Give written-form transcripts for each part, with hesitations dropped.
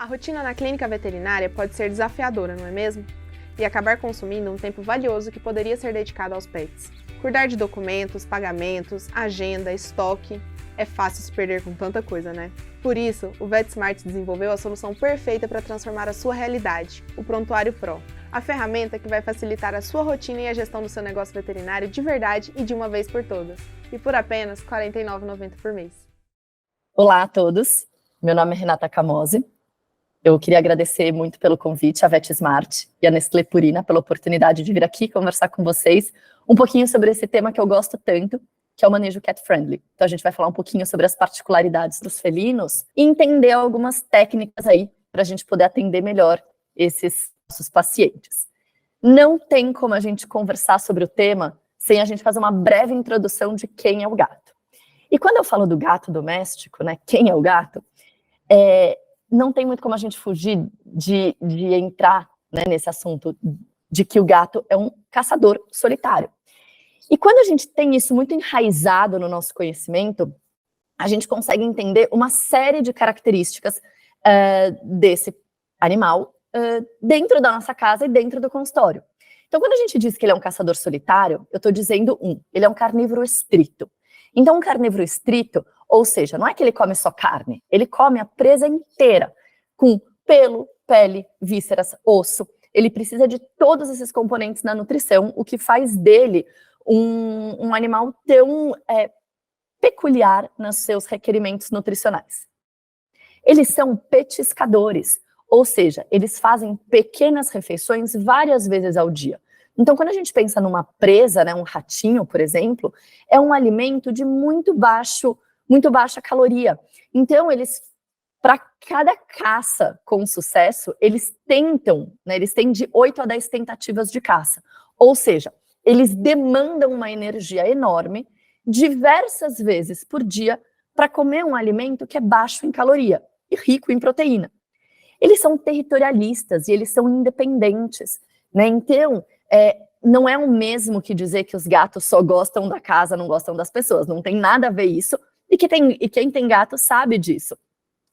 rotina na clínica veterinária pode ser desafiadora, não é mesmo? E acabar consumindo um tempo valioso que poderia ser dedicado aos pets. Cuidar de documentos, pagamentos, agenda, estoque... É fácil se perder com tanta coisa, né? Por isso, o VetSmart desenvolveu a solução perfeita para transformar a sua realidade, o Prontuário Pro. A ferramenta que vai facilitar a sua rotina e a gestão do seu negócio veterinário de verdade e de uma vez por todas. E por apenas R$ 49,90 por mês. Olá a todos, meu nome é Renata Camose. Eu queria agradecer muito pelo convite à VetSmart e à Nestlé Purina pela oportunidade de vir aqui conversar com vocês um pouquinho sobre esse tema que eu gosto tanto, que é o manejo cat friendly. Então a gente vai falar um pouquinho sobre as particularidades dos felinos e entender algumas técnicas aí para a gente poder atender melhor esses nossos pacientes. Não tem como a gente conversar sobre o tema sem a gente fazer uma breve introdução de quem é o gato. E quando eu falo do gato doméstico, né, quem é o gato, não tem muito como a gente fugir de entrar, né, nesse assunto de que o gato é um caçador solitário. E quando a gente tem isso muito enraizado no nosso conhecimento, a gente consegue entender uma série de características desse animal dentro da nossa casa e dentro do consultório. Então, quando a gente diz que ele é um caçador solitário, eu estou dizendo ele é um carnívoro estrito. Então, um carnívoro estrito, ou seja, não é que ele come só carne, ele come a presa inteira, com pelo, pele, vísceras, osso. Ele precisa de todos esses componentes na nutrição, o que faz dele um animal tão peculiar nos seus requerimentos nutricionais. Eles são petiscadores, ou seja, eles fazem pequenas refeições várias vezes ao dia. Então, quando a gente pensa numa presa, né, um ratinho, por exemplo, é um alimento de muito baixa caloria. Então, para cada caça com sucesso, eles tentam, né, eles têm de 8 a 10 tentativas de caça. Ou seja, eles demandam uma energia enorme, diversas vezes por dia, para comer um alimento que é baixo em caloria e rico em proteína. Eles são territorialistas e eles são independentes, né? Então, não é o mesmo que dizer que os gatos só gostam da casa, não gostam das pessoas. Não tem nada a ver isso, e quem tem gato sabe disso.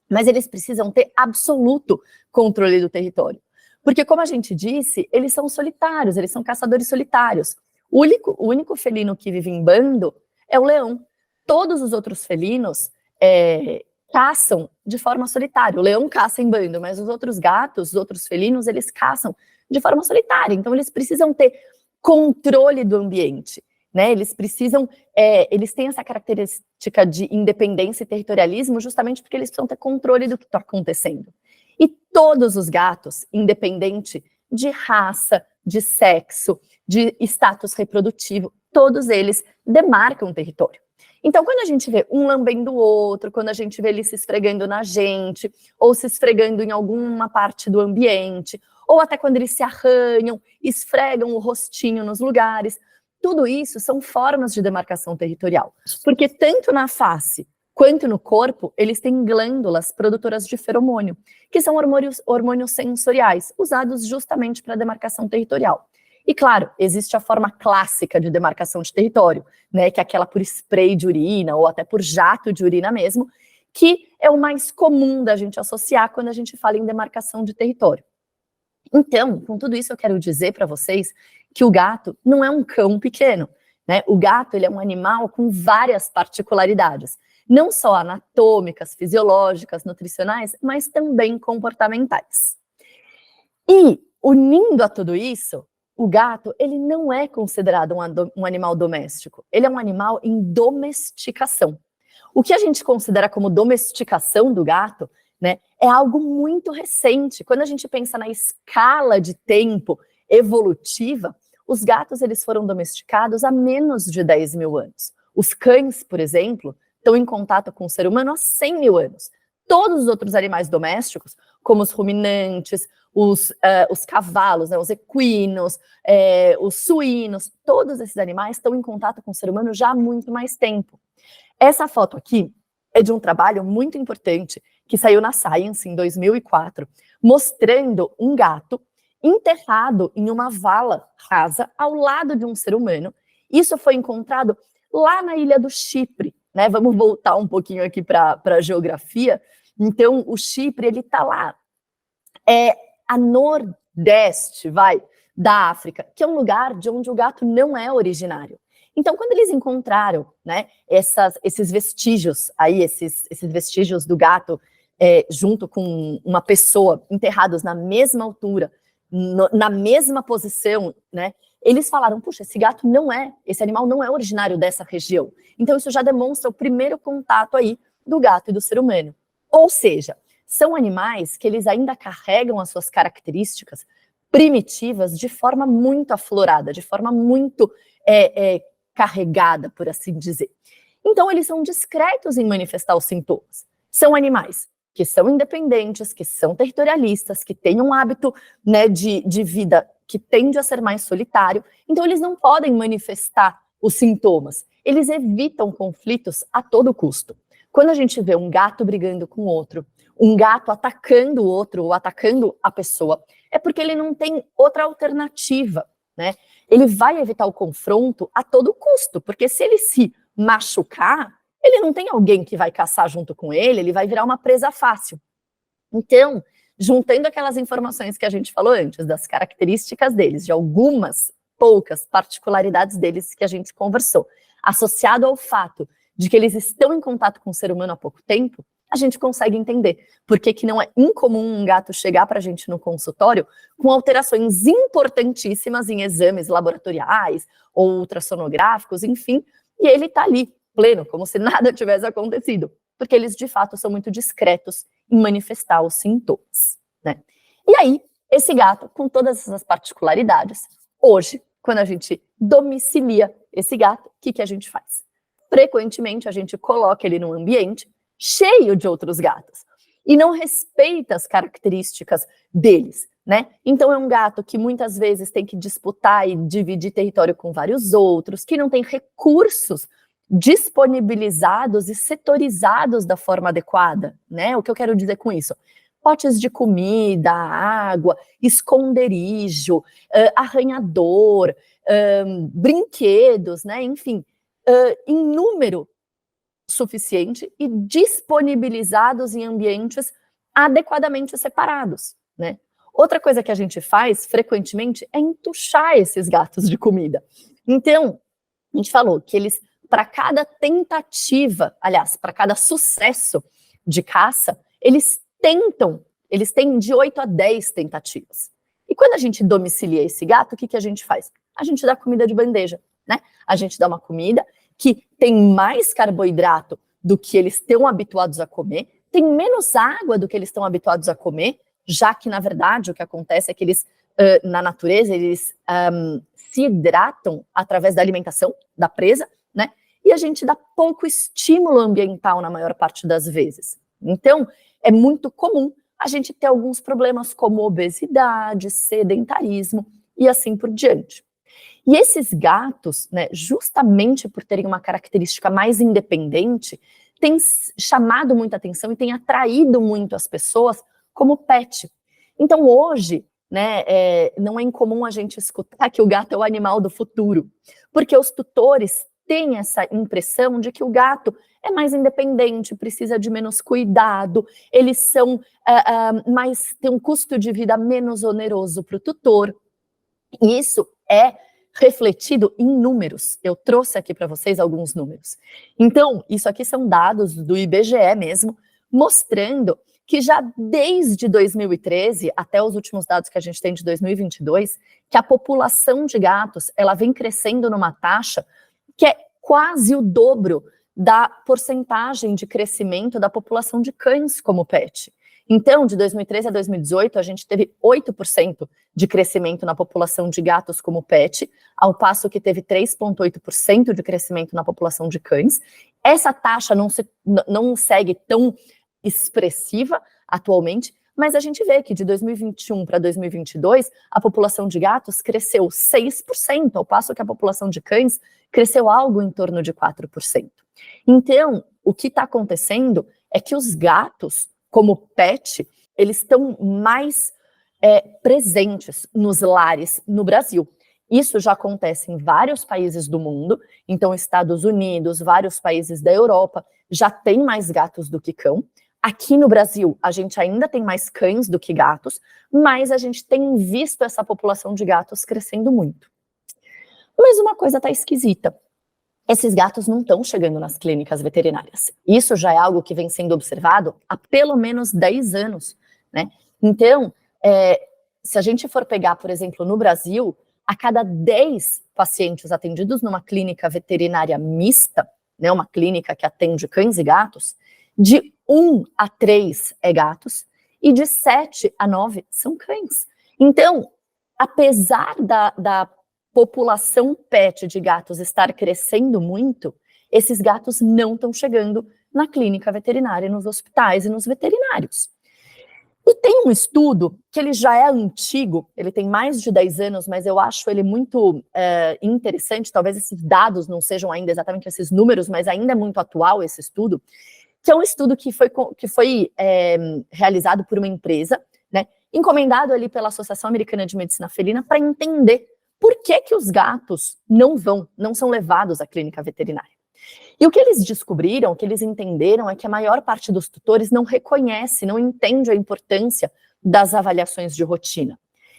Mas eles precisam ter absoluto controle do território. Porque, como a gente disse, eles são solitários, eles são caçadores solitários. O único felino que vive em bando é o leão. Todos os outros felinos caçam de forma solitária. O leão caça em bando, mas os outros gatos, os outros felinos, eles caçam de forma solitária. Então, eles precisam ter controle do ambiente, né? Eles têm essa característica de independência e territorialismo justamente porque eles precisam ter controle do que está acontecendo. E todos os gatos, independente de raça, de sexo, de status reprodutivo, todos eles demarcam o território. Então, quando a gente vê um lambendo o outro, quando a gente vê ele se esfregando na gente, ou se esfregando em alguma parte do ambiente, ou até quando eles se arranham, esfregam o rostinho nos lugares, tudo isso são formas de demarcação territorial. Porque tanto na face quanto no corpo, eles têm glândulas produtoras de feromônio, que são hormônios sensoriais, usados justamente para demarcação territorial. E claro, existe a forma clássica de demarcação de território, né, que é aquela por spray de urina, ou até por jato de urina mesmo, que é o mais comum da gente associar quando a gente fala em demarcação de território. Então, com tudo isso eu quero dizer para vocês que o gato não é um cão pequeno, né? O gato, ele é um animal com várias particularidades, não só anatômicas, fisiológicas, nutricionais, mas também comportamentais. E, unindo a tudo isso, o gato, ele não é considerado um animal doméstico, ele é um animal em domesticação. O que a gente considera como domesticação do gato, né, é algo muito recente. Quando a gente pensa na escala de tempo evolutiva, os gatos eles foram domesticados há menos de 10 mil anos. Os cães, por exemplo, estão em contato com o ser humano há 100 mil anos. Todos os outros animais domésticos, como os ruminantes, os cavalos, né, os equinos, os suínos, todos esses animais estão em contato com o ser humano já há muito mais tempo. Essa foto aqui é de um trabalho muito importante que saiu na Science em 2004, mostrando um gato enterrado em uma vala rasa ao lado de um ser humano. Isso foi encontrado lá na ilha do Chipre, né? Vamos voltar um pouquinho aqui para a geografia. Então, o Chipre, ele está lá é a nordeste, da África, que é um lugar de onde o gato não é originário. Então, quando eles encontraram, né, esses vestígios aí, esses vestígios do gato junto com uma pessoa enterrados na mesma altura, na mesma posição, né, eles falaram, puxa, esse animal não é originário dessa região. Então, isso já demonstra o primeiro contato aí do gato e do ser humano. Ou seja, são animais que eles ainda carregam as suas características primitivas de forma muito aflorada, de forma muito carregada, por assim dizer. Então, eles são discretos em manifestar os sintomas. São animais que são independentes, que são territorialistas, que têm um hábito, né, de vida que tende a ser mais solitário. Então, eles não podem manifestar os sintomas. Eles evitam conflitos a todo custo. Quando a gente vê um gato brigando com outro, um gato atacando o outro ou atacando a pessoa, é porque ele não tem outra alternativa, né? Ele vai evitar o confronto a todo custo, porque se ele se machucar, ele não tem alguém que vai caçar junto com ele vai virar uma presa fácil. Então, juntando aquelas informações que a gente falou antes, das características deles, de algumas poucas particularidades deles que a gente conversou, associado ao fato de que eles estão em contato com o ser humano há pouco tempo, a gente consegue entender por que não é incomum um gato chegar para a gente no consultório com alterações importantíssimas em exames laboratoriais ou ultrassonográficos, enfim, e ele está ali, pleno, como se nada tivesse acontecido, porque eles de fato são muito discretos em manifestar os sintomas, né? E aí, esse gato, com todas essas particularidades, hoje, quando a gente domicilia esse gato, o que a gente faz? Frequentemente, a gente coloca ele num ambiente cheio de outros gatos e não respeita as características deles, né? Então, é um gato que muitas vezes tem que disputar e dividir território com vários outros, que não tem recursos disponibilizados e setorizados da forma adequada, né? O que eu quero dizer com isso? Potes de comida, água, esconderijo, arranhador, brinquedos, né? Enfim, em número suficiente e disponibilizados em ambientes adequadamente separados, né? Outra coisa que a gente faz frequentemente é entuchar esses gatos de comida. Então, a gente falou que eles, para cada tentativa, aliás, para cada sucesso de caça, eles têm de 8 a 10 tentativas. E quando a gente domicilia esse gato, o que a gente faz? A gente dá comida de bandeja, né? A gente dá uma comida que tem mais carboidrato do que eles estão habituados a comer, tem menos água do que eles estão habituados a comer, já que, na verdade, o que acontece é que eles, na natureza, eles se hidratam através da alimentação da presa, né? E a gente dá pouco estímulo ambiental na maior parte das vezes. Então, é muito comum a gente ter alguns problemas como obesidade, sedentarismo e assim por diante. E esses gatos, né, justamente por terem uma característica mais independente, têm chamado muita atenção e têm atraído muito as pessoas como pet. Então hoje, né, não é incomum a gente escutar que o gato é o animal do futuro, porque os tutores têm essa impressão de que o gato é mais independente, precisa de menos cuidado, eles são têm um custo de vida menos oneroso para o tutor. E isso é refletido em números. Eu trouxe aqui para vocês alguns números. Então, isso aqui são dados do IBGE mesmo, mostrando que já desde 2013, até os últimos dados que a gente tem de 2022, que a população de gatos, ela vem crescendo numa taxa que é quase o dobro da porcentagem de crescimento da população de cães como pet. Então, de 2013 a 2018, a gente teve 8% de crescimento na população de gatos como pet, ao passo que teve 3,8% de crescimento na população de cães. Essa taxa não segue tão expressiva atualmente, mas a gente vê que de 2021 para 2022, a população de gatos cresceu 6%, ao passo que a população de cães cresceu algo em torno de 4%. Então, o que está acontecendo é que os gatos, como pet, eles estão mais presentes nos lares no Brasil. Isso já acontece em vários países do mundo, então Estados Unidos, vários países da Europa já têm mais gatos do que cão. Aqui no Brasil, a gente ainda tem mais cães do que gatos, mas a gente tem visto essa população de gatos crescendo muito. Mas uma coisa tá esquisita. Esses gatos não estão chegando nas clínicas veterinárias. Isso já é algo que vem sendo observado há pelo menos 10 anos, né? Então, se a gente for pegar, por exemplo, no Brasil, a cada 10 pacientes atendidos numa clínica veterinária mista, né, uma clínica que atende cães e gatos, de 1 a 3 é gatos e de 7 a 9 são cães. Então, apesar da população pet de gatos estar crescendo muito, esses gatos não estão chegando na clínica veterinária, nos hospitais e nos veterinários. E tem um estudo que ele já é antigo, ele tem mais de 10 anos, mas eu acho ele muito interessante, talvez esses dados não sejam ainda exatamente esses números, mas ainda é muito atual esse estudo, que é um estudo que foi realizado por uma empresa, né, encomendado ali pela Associação Americana de Medicina Felina para entender por que os gatos não são levados à clínica veterinária. E o que eles descobriram, o que eles entenderam é que a maior parte dos tutores não reconhece, não entende a importância das avaliações de rotina.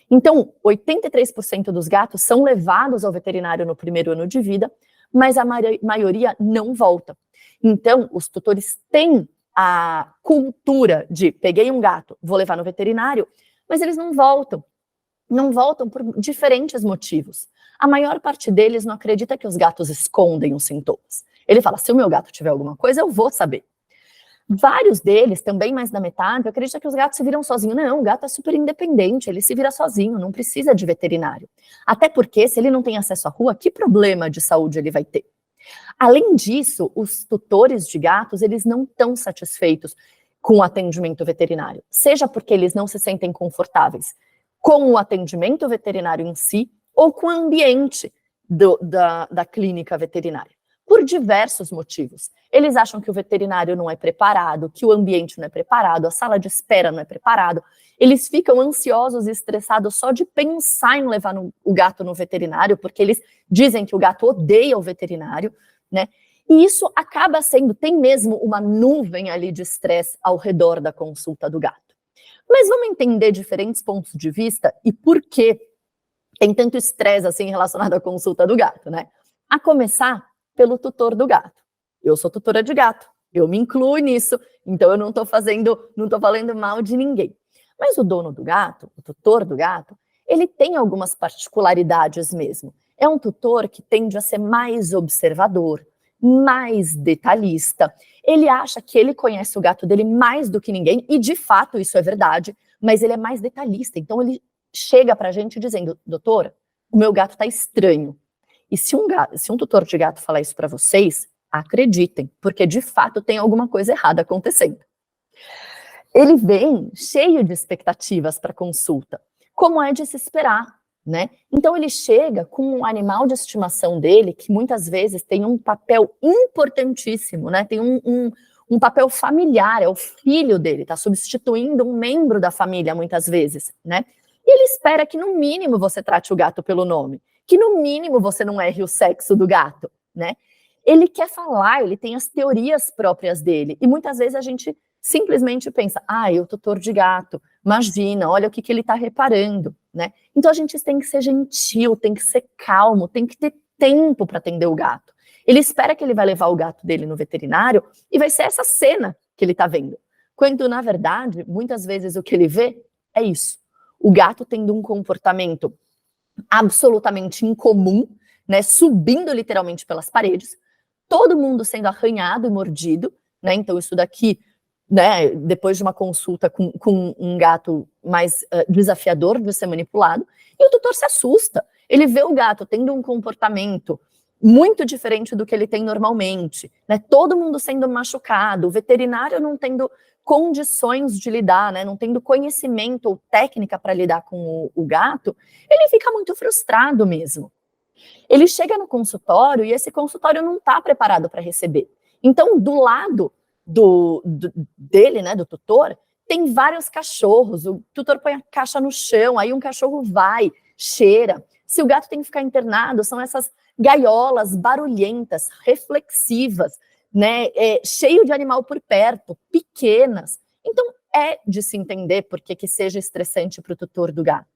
Então, 83% dos gatos são levados ao veterinário no primeiro ano de vida, mas a maioria não volta. Então, os tutores têm a cultura de peguei um gato, vou levar no veterinário, mas eles não voltam. Não voltam por diferentes motivos. A maior parte deles não acredita que os gatos escondem os sintomas. Ele fala, se o meu gato tiver alguma coisa, eu vou saber. Vários deles, também mais da metade, acreditam que os gatos se viram sozinhos. Não, o gato é super independente, ele se vira sozinho, não precisa de veterinário. Até porque, se ele não tem acesso à rua, que problema de saúde ele vai ter? Além disso, os tutores de gatos, eles não estão satisfeitos com o atendimento veterinário. Seja porque eles não se sentem confortáveis com o atendimento veterinário em si, ou com o ambiente da clínica veterinária. Por diversos motivos. Eles acham que o veterinário não é preparado, que o ambiente não é preparado, a sala de espera não é preparado. Eles ficam ansiosos e estressados só de pensar em levar o gato no veterinário, porque eles dizem que o gato odeia o veterinário, né? E isso acaba tem mesmo uma nuvem ali de estresse ao redor da consulta do gato. Mas vamos entender diferentes pontos de vista e por que tem tanto estresse assim relacionado à consulta do gato, né? A começar pelo tutor do gato. Eu sou tutora de gato, eu me incluo nisso, então eu não tô falando mal de ninguém. Mas o dono do gato, o tutor do gato, ele tem algumas particularidades mesmo. É um tutor que tende a ser mais observador, mais detalhista. Ele acha que ele conhece o gato dele mais do que ninguém, e de fato isso é verdade, mas ele é mais detalhista. Então ele chega pra gente dizendo, doutora, o meu gato tá estranho. E se um tutor de gato falar isso para vocês, acreditem, porque de fato tem alguma coisa errada acontecendo. Ele vem cheio de expectativas para consulta, como é de se esperar, né? Então ele chega com um animal de estimação dele, que muitas vezes tem um papel importantíssimo, né? Tem um papel familiar, é o filho dele, está substituindo um membro da família muitas vezes, né? E ele espera que no mínimo você trate o gato pelo nome, que no mínimo você não erre o sexo do gato, né? Ele quer falar, ele tem as teorias próprias dele, e muitas vezes a gente simplesmente pensa, o tutor de gato, imagina, olha o que ele está reparando, né? Então a gente tem que ser gentil, tem que ser calmo, tem que ter tempo para atender o gato. Ele espera que ele vai levar o gato dele no veterinário e vai ser essa cena que ele está vendo. Quando, na verdade, muitas vezes o que ele vê é isso. O gato tendo um comportamento absolutamente incomum, né, subindo literalmente pelas paredes, todo mundo sendo arranhado e mordido, né, então isso daqui, né, depois de uma consulta com um gato mais desafiador de ser manipulado, e o tutor se assusta, ele vê o gato tendo um comportamento muito diferente do que ele tem normalmente, né, todo mundo sendo machucado, o veterinário não tendo condições de lidar, né, não tendo conhecimento ou técnica para lidar com o gato, ele fica muito frustrado mesmo. Ele chega no consultório e esse consultório não está preparado para receber. Então, do lado dele, né, do tutor, tem vários cachorros, o tutor põe a caixa no chão, aí um cachorro vai, cheira. Se o gato tem que ficar internado, são essas gaiolas barulhentas, reflexivas, né, cheio de animal por perto, pequenas. Então, é de se entender por que seja estressante para o tutor do gato.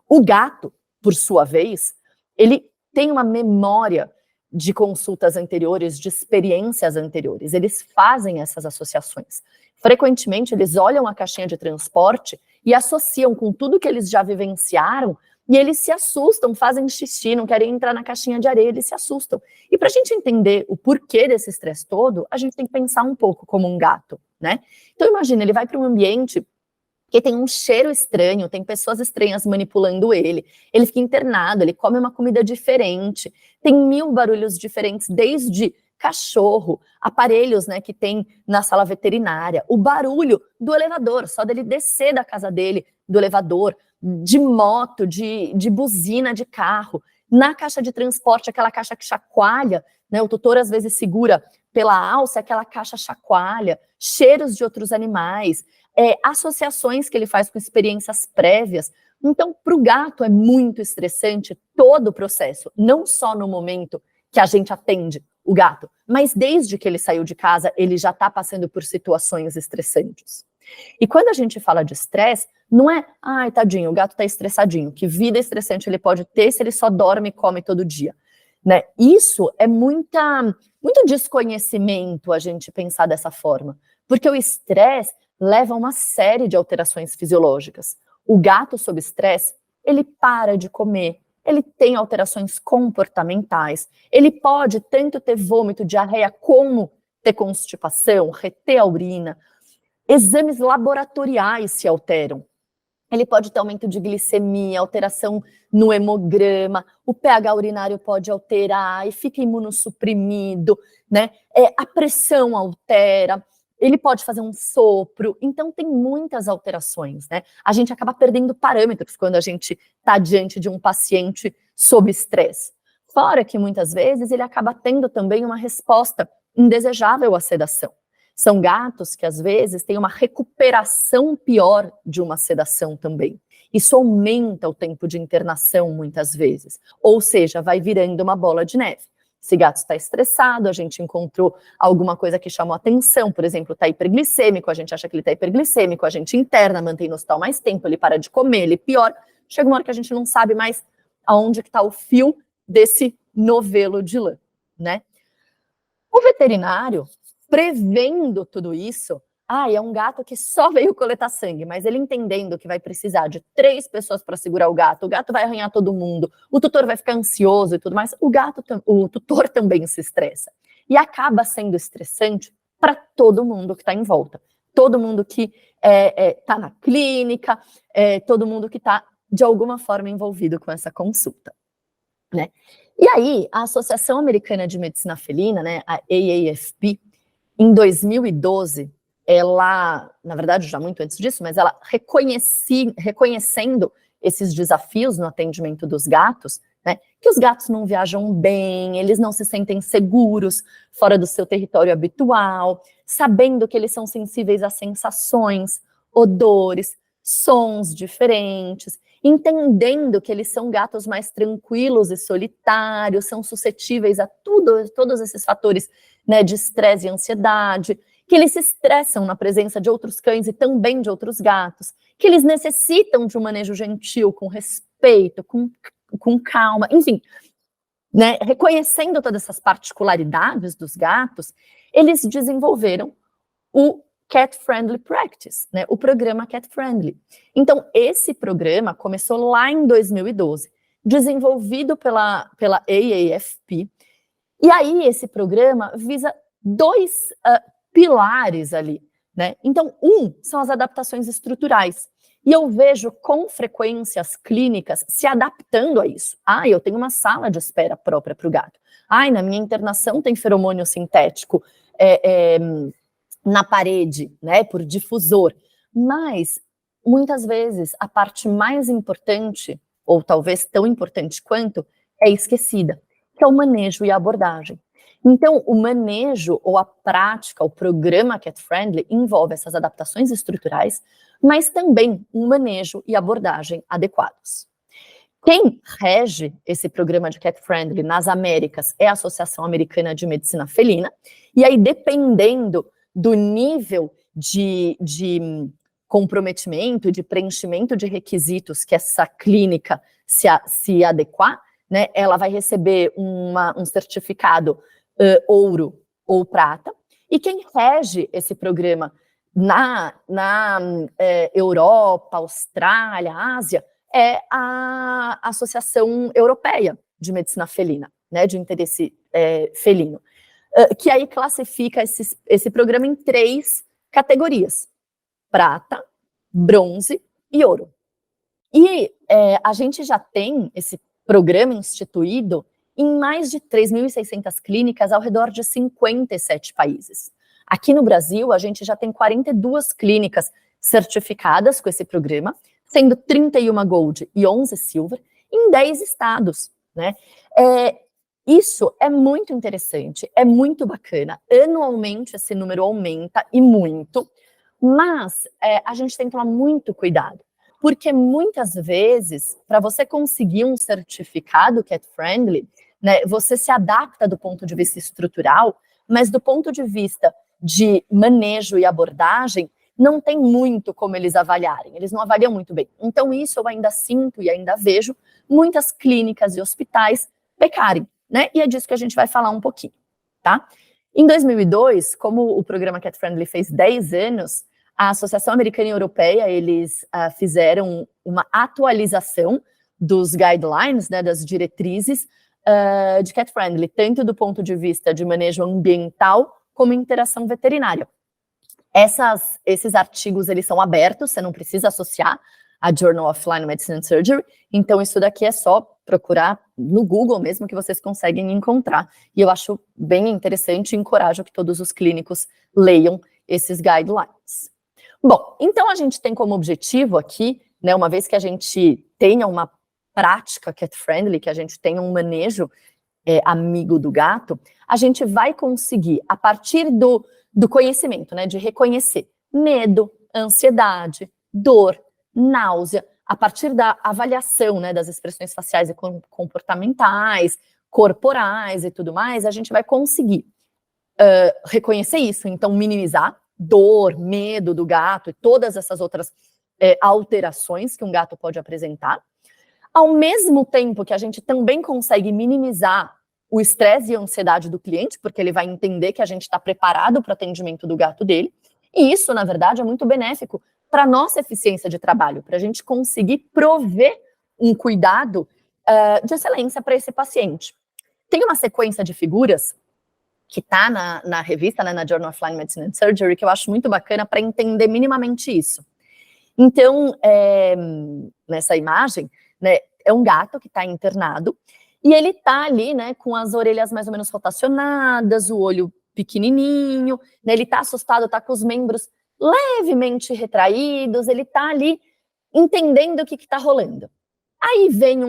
O gato, por sua vez, ele tem uma memória de consultas anteriores, de experiências anteriores. Eles fazem essas associações. Frequentemente, eles olham a caixinha de transporte e associam com tudo que eles já vivenciaram, e eles se assustam, fazem xixi, não querem entrar na caixinha de areia, eles se assustam. E para a gente entender o porquê desse estresse todo, a gente tem que pensar um pouco como um gato, né? Então imagina, ele vai para um ambiente que tem um cheiro estranho, tem pessoas estranhas manipulando ele fica internado, ele come uma comida diferente, tem 1000 barulhos diferentes, desde cachorro, aparelhos, né, que tem na sala veterinária, o barulho do elevador, só dele descer da casa dele, do elevador, de moto, de buzina de carro, na caixa de transporte, aquela caixa que chacoalha, né, o tutor às vezes segura pela alça, aquela caixa chacoalha, cheiros de outros animais, associações que ele faz com experiências prévias. Então, para o gato é muito estressante todo o processo, não só no momento que a gente atende o gato, mas desde que ele saiu de casa, ele já está passando por situações estressantes. E quando a gente fala de estresse, não é, ai, tadinho, o gato está estressadinho, que vida estressante ele pode ter se ele só dorme e come todo dia, né? Isso é muito desconhecimento a gente pensar dessa forma, porque o estresse leva a uma série de alterações fisiológicas. O gato sob estresse, ele para de comer, ele tem alterações comportamentais, ele pode tanto ter vômito, diarreia, como ter constipação, reter a urina. Exames laboratoriais se alteram. Ele pode ter aumento de glicemia, alteração no hemograma, o pH urinário pode alterar e fica imunossuprimido, né? A pressão altera, ele pode fazer um sopro, então tem muitas alterações, né? A gente acaba perdendo parâmetros quando a gente está diante de um paciente sob estresse. Fora que muitas vezes ele acaba tendo também uma resposta indesejável à sedação. São gatos que às vezes têm uma recuperação pior de uma sedação também. Isso aumenta o tempo de internação muitas vezes, ou seja, vai virando uma bola de neve. Esse gato está estressado, a gente encontrou alguma coisa que chamou atenção, por exemplo, está hiperglicêmico, a gente acha que ele está hiperglicêmico, a gente interna, mantém no hospital mais tempo, ele para de comer, ele piora. Chega uma hora que a gente não sabe mais aonde que está o fio desse novelo de lã, né? O veterinário, prevendo tudo isso, é um gato que só veio coletar sangue, mas ele entendendo que vai precisar de 3 pessoas para segurar o gato vai arranhar todo mundo, o tutor vai ficar ansioso e tudo mais, o tutor também se estressa. E acaba sendo estressante para todo mundo que está em volta. Todo mundo que está na clínica, todo mundo que está, de alguma forma, envolvido com essa consulta, né? E aí, a Associação Americana de Medicina Felina, né, a AAFP, em 2012, ela, na verdade, já muito antes disso, mas ela reconhecendo esses desafios no atendimento dos gatos, né, que os gatos não viajam bem, eles não se sentem seguros fora do seu território habitual, sabendo que eles são sensíveis a sensações, odores, sons diferentes, entendendo que eles são gatos mais tranquilos e solitários, são suscetíveis a todos esses fatores, né, de estresse e ansiedade, que eles se estressam na presença de outros cães e também de outros gatos, que eles necessitam de um manejo gentil, com respeito, com calma, enfim, né, reconhecendo todas essas particularidades dos gatos, eles desenvolveram o Cat Friendly Practice, né, o programa Cat Friendly. Então, esse programa começou lá em 2012, desenvolvido pela AAFP, e aí esse programa visa 2 pilares ali, né? Então, são as adaptações estruturais, e eu vejo com frequência as clínicas se adaptando a isso. Eu tenho uma sala de espera própria para o gato. Na minha internação tem feromônio sintético, na parede, né, por difusor, mas muitas vezes a parte mais importante, ou talvez tão importante quanto, é esquecida, que é o manejo e a abordagem. Então, o manejo ou a prática, o programa Cat Friendly envolve essas adaptações estruturais, mas também um manejo e abordagem adequados. Quem rege esse programa de Cat Friendly nas Américas é a Associação Americana de Medicina Felina, E aí, dependendo do nível de comprometimento, de preenchimento de requisitos que essa clínica se adequar, né, ela vai receber um certificado ouro ou prata. E quem rege esse programa na Europa, Austrália, Ásia, é a Associação Europeia de Medicina Felina, né, de interesse felino, que aí classifica esse programa em 3 categorias: prata, bronze e ouro. E a gente já tem esse programa instituído em mais de 3.600 clínicas ao redor de 57 países. Aqui no Brasil, a gente já tem 42 clínicas certificadas com esse programa, sendo 31 Gold e 11 Silver, em 10 estados, né? Isso é muito interessante, é muito bacana. Anualmente, esse número aumenta, e muito, mas a gente tem que tomar muito cuidado, porque muitas vezes, para você conseguir um certificado cat-friendly, né, você se adapta do ponto de vista estrutural, mas do ponto de vista de manejo e abordagem, não tem muito como eles avaliarem, eles não avaliam muito bem. Então isso eu ainda sinto e ainda vejo muitas clínicas e hospitais pecarem, né? E é disso que a gente vai falar um pouquinho, tá? Em 2002, como o programa Cat Friendly fez 10 anos, a Associação Americana e Europeia, eles fizeram uma atualização dos guidelines, né, das diretrizes de Cat Friendly, tanto do ponto de vista de manejo ambiental como interação veterinária. Esses artigos, eles são abertos, você não precisa associar a Journal of Feline Medicine and Surgery, então isso daqui é só procurar no Google mesmo que vocês conseguem encontrar. E eu acho bem interessante e encorajo que todos os clínicos leiam esses guidelines. Bom, então a gente tem como objetivo aqui, né, uma vez que a gente tenha uma prática cat-friendly, que a gente tenha um manejo amigo do gato, a gente vai conseguir, a partir do conhecimento, né, de reconhecer medo, ansiedade, dor, náusea, a partir da avaliação, né, das expressões faciais e comportamentais, corporais e tudo mais, a gente vai conseguir reconhecer isso, então minimizar dor, medo do gato e todas essas outras alterações que um gato pode apresentar, ao mesmo tempo que a gente também consegue minimizar o estresse e a ansiedade do cliente, porque ele vai entender que a gente está preparado para o atendimento do gato dele, e isso, na verdade, é muito benéfico para a nossa eficiência de trabalho, para a gente conseguir prover um cuidado de excelência para esse paciente. Tem uma sequência de figuras que está na revista, né, na Journal of Feline Medicine and Surgery, que eu acho muito bacana para entender minimamente isso. Então, nessa imagem, né, é um gato que está internado, e ele está ali, né, com as orelhas mais ou menos rotacionadas, o olho pequenininho, né, ele está assustado, está com os membros levemente retraídos, ele está ali entendendo o que está rolando. Aí vem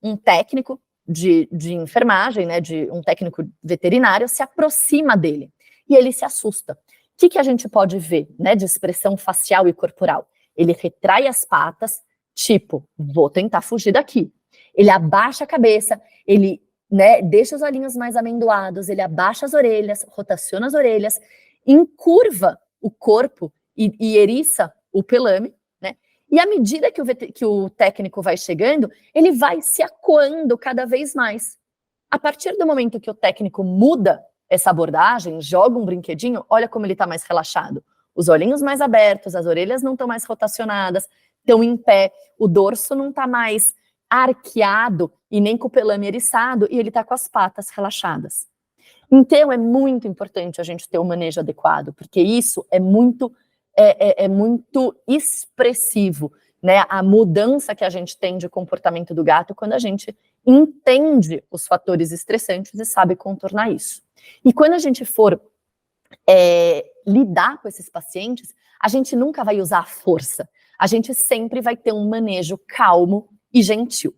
um técnico de enfermagem, né, um técnico veterinário, se aproxima dele, e ele se assusta. O que a gente pode ver, né, de expressão facial e corporal? Ele retrai as patas, tipo, vou tentar fugir daqui. Ele abaixa a cabeça, ele, né, deixa os olhinhos mais amendoados, ele abaixa as orelhas, rotaciona as orelhas, encurva o corpo e eriça o pelame, né? E à medida que o técnico vai chegando, ele vai se acuando cada vez mais. A partir do momento que o técnico muda essa abordagem, joga um brinquedinho, olha como ele está mais relaxado. Os olhinhos mais abertos, as orelhas não estão mais rotacionadas, estão em pé, o dorso não está mais arqueado e nem com o pelame eriçado, e ele está com as patas relaxadas. Então, é muito importante a gente ter um manejo adequado, porque isso é muito expressivo, né? A mudança que a gente tem de comportamento do gato quando a gente entende os fatores estressantes e sabe contornar isso. E quando a gente for lidar com esses pacientes, a gente nunca vai usar a força, a gente sempre vai ter um manejo calmo e gentil.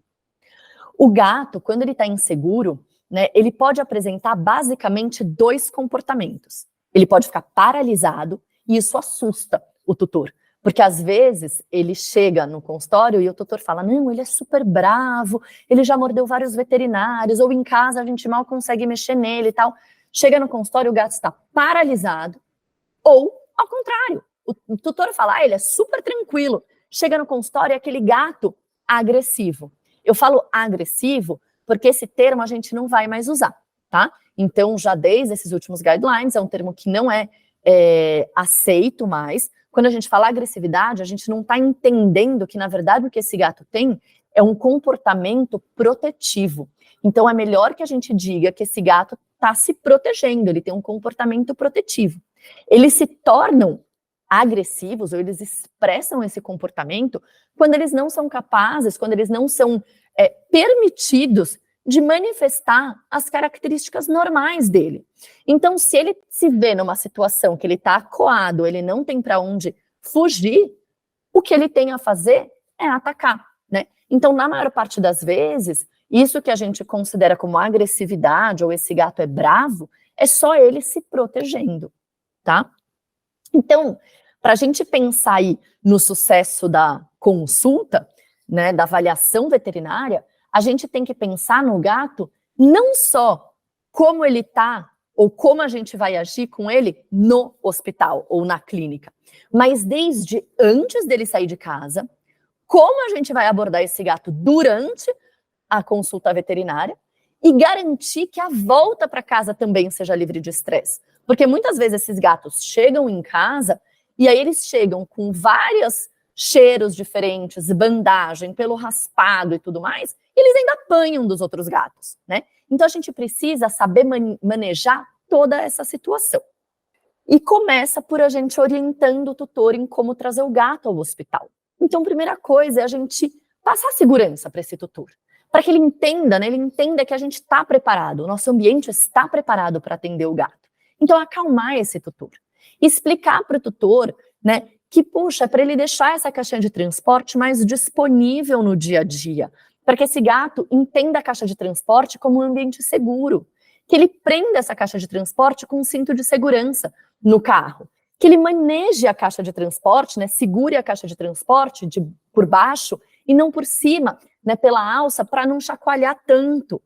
O gato, quando ele está inseguro, né, ele pode apresentar basicamente 2 comportamentos. Ele pode ficar paralisado, e isso assusta o tutor, porque às vezes ele chega no consultório e o tutor fala, não, ele é super bravo, ele já mordeu vários veterinários, ou em casa a gente mal consegue mexer nele e tal. chega no consultório, o gato está paralisado, ou, ao contrário, o tutor fala, ele é super tranquilo, chega no consultório, é aquele gato agressivo. Eu falo agressivo porque esse termo a gente não vai mais usar, tá? Então, já desde esses últimos guidelines, é um termo que não é aceito mais. Quando a gente fala agressividade, a gente não está entendendo que, na verdade, o que esse gato tem é um comportamento protetivo. Então, é melhor que a gente diga que esse gato está se protegendo, ele tem um comportamento protetivo. Eles se tornam agressivos, ou eles expressam esse comportamento quando eles não são capazes, quando eles não são permitidos de manifestar as características normais dele. Então, se ele se vê numa situação que ele está acuado, ele não tem para onde fugir, o que ele tem a fazer é atacar, né? Então, na maior parte das vezes, isso que a gente considera como agressividade, ou esse gato é bravo, é só ele se protegendo, tá? Então, para a gente pensar aí no sucesso da consulta, né, da avaliação veterinária, a gente tem que pensar no gato não só como ele está, ou como a gente vai agir com ele no hospital ou na clínica, mas desde antes dele sair de casa, como a gente vai abordar esse gato durante a consulta veterinária e garantir que a volta para casa também seja livre de estresse. Porque muitas vezes esses gatos chegam em casa e aí eles chegam com vários cheiros diferentes, bandagem, pelo raspado e tudo mais, e eles ainda apanham dos outros gatos, né? Então a gente precisa saber manejar toda essa situação. E começa por a gente orientando o tutor em como trazer o gato ao hospital. Então, a primeira coisa é a gente passar segurança para esse tutor, para que ele entenda, né? Ele entenda que a gente está preparado, o nosso ambiente está preparado para atender o gato. Então, acalmar esse tutor. Explicar para o tutor, né, que, puxa, é para ele deixar essa caixinha de transporte mais disponível no dia a dia, para que esse gato entenda a caixa de transporte como um ambiente seguro, que ele prenda essa caixa de transporte com um cinto de segurança no carro, que ele maneje a caixa de transporte, né, segure a caixa de transporte por baixo e não por cima, né, pela alça, para não chacoalhar tanto.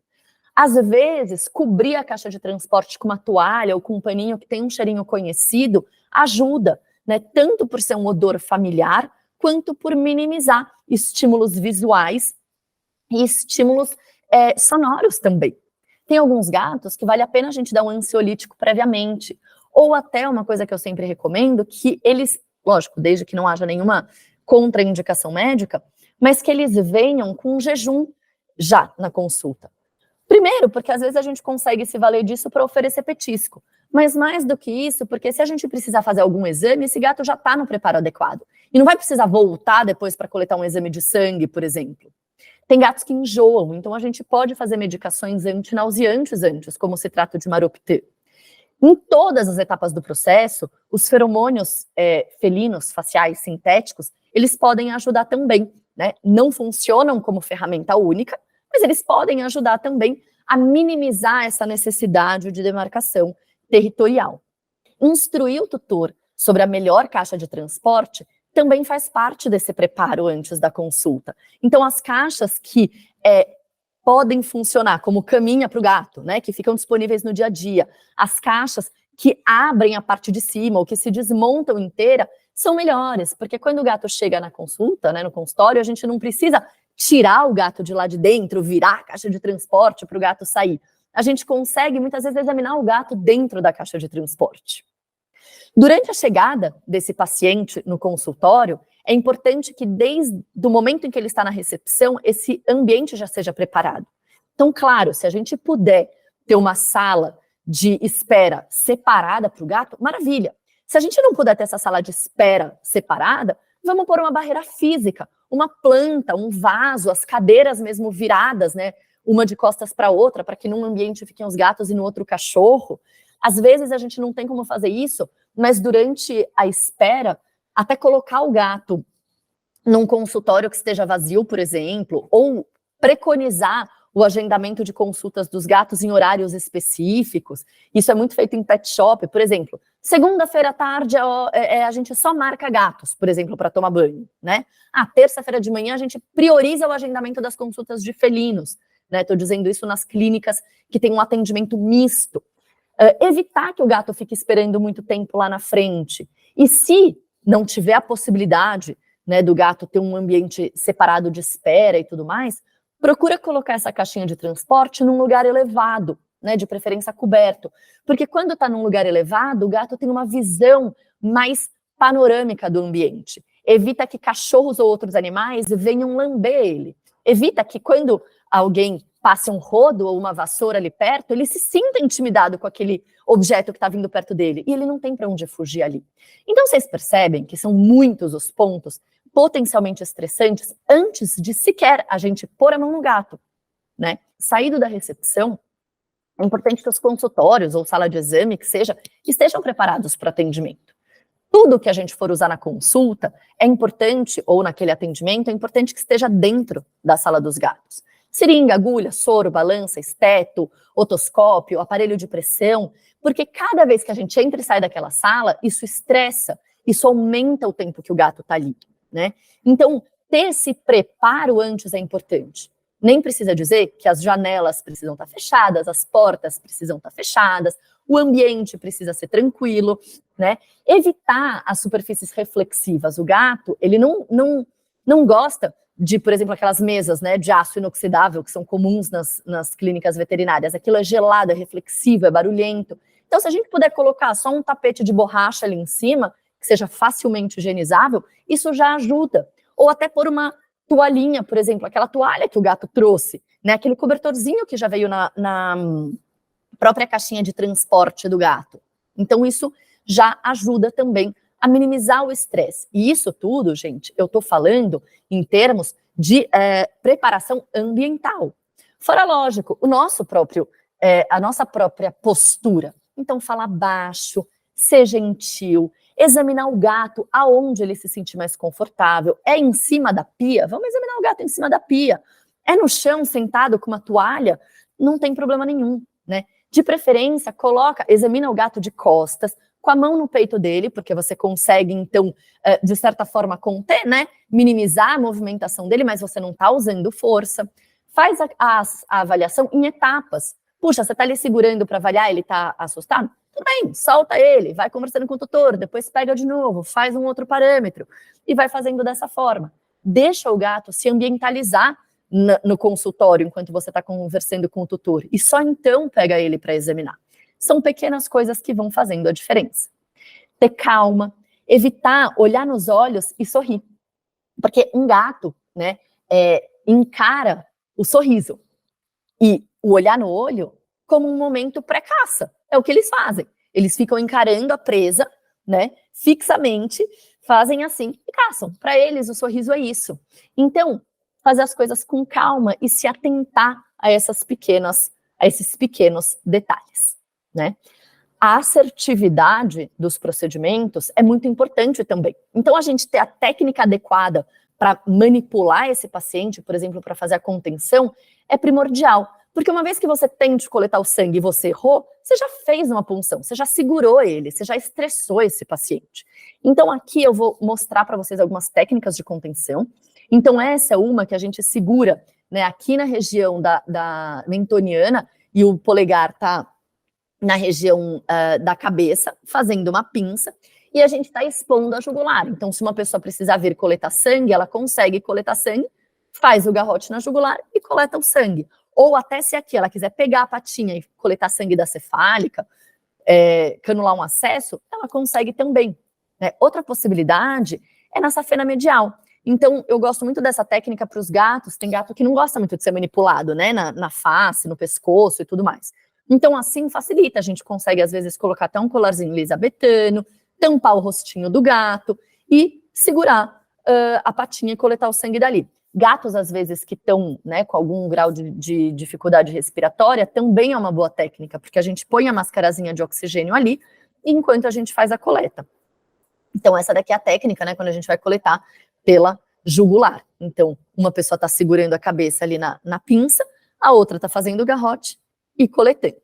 Às vezes, cobrir a caixa de transporte com uma toalha ou com um paninho que tem um cheirinho conhecido ajuda, né, tanto por ser um odor familiar, quanto por minimizar estímulos visuais e estímulos sonoros também. Tem alguns gatos que vale a pena a gente dar um ansiolítico previamente, ou até uma coisa que eu sempre recomendo, que eles, lógico, desde que não haja nenhuma contraindicação médica, mas que eles venham com um jejum já na consulta. Primeiro, porque às vezes a gente consegue se valer disso para oferecer petisco, mas mais do que isso, porque se a gente precisar fazer algum exame, esse gato já está no preparo adequado, e não vai precisar voltar depois para coletar um exame de sangue, por exemplo. Tem gatos que enjoam, então a gente pode fazer medicações antinauseantes antes, como o citrato de Maropté. Em todas as etapas do processo, os feromônios felinos faciais sintéticos, eles podem ajudar também, né? Não funcionam como ferramenta única, mas eles podem ajudar também a minimizar essa necessidade de demarcação territorial. Instruir o tutor sobre a melhor caixa de transporte também faz parte desse preparo antes da consulta. Então, as caixas que podem funcionar como caminha para o gato, né, que ficam disponíveis no dia a dia, as caixas que abrem a parte de cima ou que se desmontam inteira, são melhores, porque quando o gato chega na consulta, né, no consultório, a gente não precisa tirar o gato de lá de dentro, virar a caixa de transporte para o gato sair. A gente consegue, muitas vezes, examinar o gato dentro da caixa de transporte. Durante a chegada desse paciente no consultório, é importante que desde o momento em que ele está na recepção, esse ambiente já seja preparado. Então, claro, se a gente puder ter uma sala de espera separada para o gato, maravilha. Se a gente não puder ter essa sala de espera separada, vamos pôr uma barreira física, uma planta, um vaso, as cadeiras mesmo viradas, né? Uma de costas para outra, para que num ambiente fiquem os gatos e no outro o cachorro. Às vezes a gente não tem como fazer isso, mas durante a espera, até colocar o gato num consultório que esteja vazio, por exemplo, ou preconizar o agendamento de consultas dos gatos em horários específicos. Isso é muito feito em pet shop, por exemplo. Segunda-feira à tarde a gente só marca gatos, por exemplo, para tomar banho, né? Terça-feira de manhã a gente prioriza o agendamento das consultas de felinos, né? Estou dizendo isso nas clínicas que tem um atendimento misto. Evitar que o gato fique esperando muito tempo lá na frente. E se não tiver a possibilidade, né, do gato ter um ambiente separado de espera e tudo mais, procura colocar essa caixinha de transporte num lugar elevado, né, de preferência coberto. Porque quando está num lugar elevado, o gato tem uma visão mais panorâmica do ambiente. Evita que cachorros ou outros animais venham lamber ele. Evita que quando alguém passe um rodo ou uma vassoura ali perto, ele se sinta intimidado com aquele objeto que está vindo perto dele. E ele não tem para onde fugir ali. Então vocês percebem que são muitos os pontos potencialmente estressantes antes de sequer a gente pôr a mão no gato, né? Saído da recepção, é importante que os consultórios ou sala de exame, que seja, estejam preparados para o atendimento. Tudo que a gente for usar na consulta é importante, ou naquele atendimento, é importante que esteja dentro da sala dos gatos. Seringa, agulha, soro, balança, esteto, otoscópio, aparelho de pressão, porque cada vez que a gente entra e sai daquela sala, isso estressa, isso aumenta o tempo que o gato está ali, né? Então, ter esse preparo antes é importante. Nem precisa dizer que as janelas precisam estar fechadas, as portas precisam estar fechadas, o ambiente precisa ser tranquilo, né? Evitar as superfícies reflexivas. O gato, ele não gosta de, por exemplo, aquelas mesas, né, de aço inoxidável que são comuns nas clínicas veterinárias. Aquilo é gelado, é reflexivo, é barulhento. Então, se a gente puder colocar só um tapete de borracha ali em cima, que seja facilmente higienizável, isso já ajuda. Ou até pôr uma toalhinha, por exemplo, aquela toalha que o gato trouxe, né, aquele cobertorzinho que já veio na própria caixinha de transporte do gato. Então, isso já ajuda também a minimizar o estresse. E isso tudo, gente, eu estou falando em termos de preparação ambiental. Fora, lógico, a nossa própria postura. Então, falar baixo, ser gentil, examinar o gato aonde ele se sentir mais confortável. É em cima da pia? Vamos examinar o gato em cima da pia. É no chão, sentado com uma toalha? Não tem problema nenhum, né? De preferência, examina o gato de costas, com a mão no peito dele, porque você consegue, então, de certa forma, conter, né? Minimizar a movimentação dele, mas você não está usando força. Faz a avaliação em etapas. Puxa, você está ali segurando para avaliar, ele está assustado? Tudo bem, solta ele, vai conversando com o tutor, depois pega de novo, faz um outro parâmetro e vai fazendo dessa forma. Deixa o gato se ambientalizar no consultório enquanto você está conversando com o tutor e só então pega ele para examinar. São pequenas coisas que vão fazendo a diferença. Ter calma, evitar olhar nos olhos e sorrir. Porque um gato, né, encara o sorriso e o olhar no olho como um momento pré-caça. É o que eles fazem. Eles ficam encarando a presa, né, fixamente, fazem assim e caçam. Para eles, o sorriso é isso. Então, fazer as coisas com calma e se atentar a esses pequenos detalhes, né? A assertividade dos procedimentos é muito importante também. Então, a gente ter a técnica adequada para manipular esse paciente, por exemplo, para fazer a contenção, é primordial. Porque uma vez que você tente coletar o sangue e você errou, você já fez uma punção, você já segurou ele, você já estressou esse paciente. Então, aqui eu vou mostrar para vocês algumas técnicas de contenção. Então, essa é uma que a gente segura, né, aqui na região da mentoniana e o polegar está na região da cabeça, fazendo uma pinça, e a gente está expondo a jugular. Então, se uma pessoa precisar vir coletar sangue, ela consegue coletar sangue, faz o garrote na jugular e coleta o sangue. Ou até se aqui ela quiser pegar a patinha e coletar sangue da cefálica, canular um acesso, ela consegue também, né? Outra possibilidade é na safena medial. Então, eu gosto muito dessa técnica para os gatos. Tem gato que não gosta muito de ser manipulado, né? Na face, no pescoço e tudo mais. Então, assim, facilita. A gente consegue, às vezes, colocar até um colarzinho lisabetano, tampar o rostinho do gato e segurar a patinha e coletar o sangue dali. Gatos, às vezes, que estão, né, com algum grau de dificuldade respiratória, também é uma boa técnica, porque a gente põe a mascarazinha de oxigênio ali, enquanto a gente faz a coleta. Então, essa daqui é a técnica, né, quando a gente vai coletar pela jugular. Então, uma pessoa está segurando a cabeça ali na pinça, a outra está fazendo o garrote e coletando.